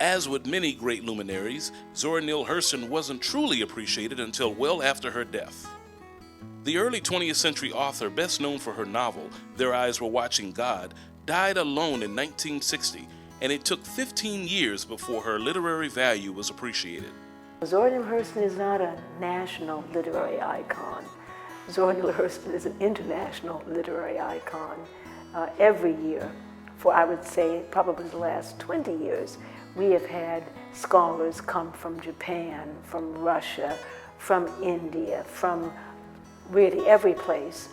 As with many great luminaries, Zora Neale Hurston wasn't truly appreciated until well after her death. The early 20th century author, best known for her novel, Their Eyes Were Watching God, died alone in 1960, and it took 15 years before her literary value was appreciated. Zora Neale Hurston is not a national literary icon. Zora Neale Hurston is an international literary icon. Every year, for I would say probably the last 20 years, we have had scholars come from Japan, from Russia, from India, from really every place,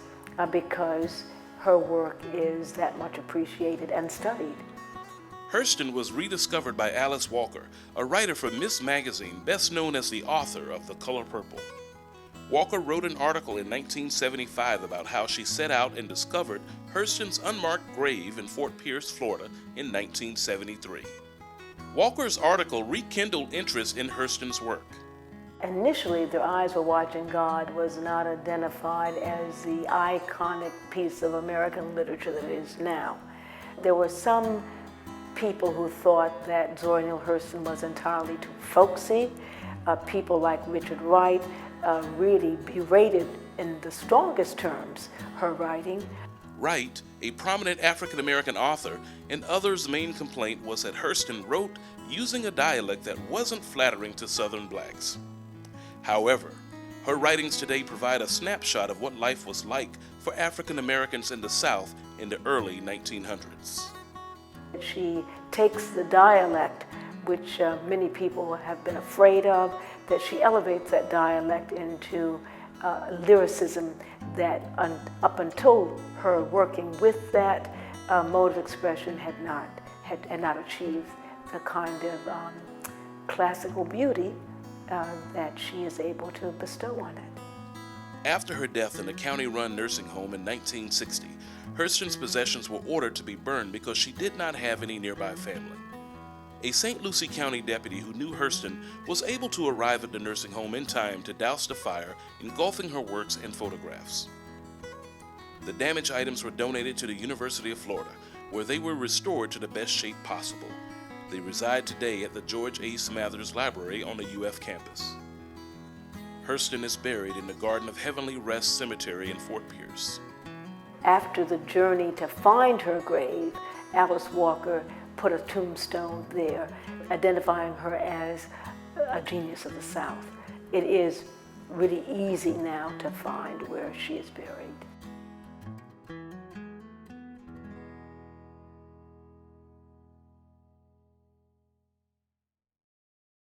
because her work is that much appreciated and studied. Hurston was rediscovered by Alice Walker, a writer for Ms. Magazine, best known as the author of The Color Purple. Walker wrote an article in 1975 about how she set out and discovered Hurston's unmarked grave in Fort Pierce, Florida in 1973. Walker's article rekindled interest in Hurston's work. Initially, Their Eyes Were Watching God was not identified as the iconic piece of American literature that it is now. There were some people who thought that Zora Neale Hurston was entirely too folksy. People like Richard Wright really berated in the strongest terms her writing. Wright, a prominent African-American author, and others' main complaint was that Hurston wrote using a dialect that wasn't flattering to Southern blacks. However, her writings today provide a snapshot of what life was like for African Americans in the South in the early 1900s. She takes the dialect, which many people have been afraid of, that she elevates that dialect into lyricism that up until her working with that mode of expression had not achieved the kind of classical beauty that she is able to bestow on it. After her death in a county-run nursing home in 1960, Hurston's possessions were ordered to be burned because she did not have any nearby family. A St. Lucie County deputy who knew Hurston was able to arrive at the nursing home in time to douse the fire, engulfing her works and photographs. The damaged items were donated to the University of Florida, where they were restored to the best shape possible. They reside today at the George A. Smathers Library on the UF campus. Hurston is buried in the Garden of Heavenly Rest Cemetery in Fort Pierce. After the journey to find her grave, Alice Walker put a tombstone there, identifying her as a genius of the South. It is really easy now to find where she is buried.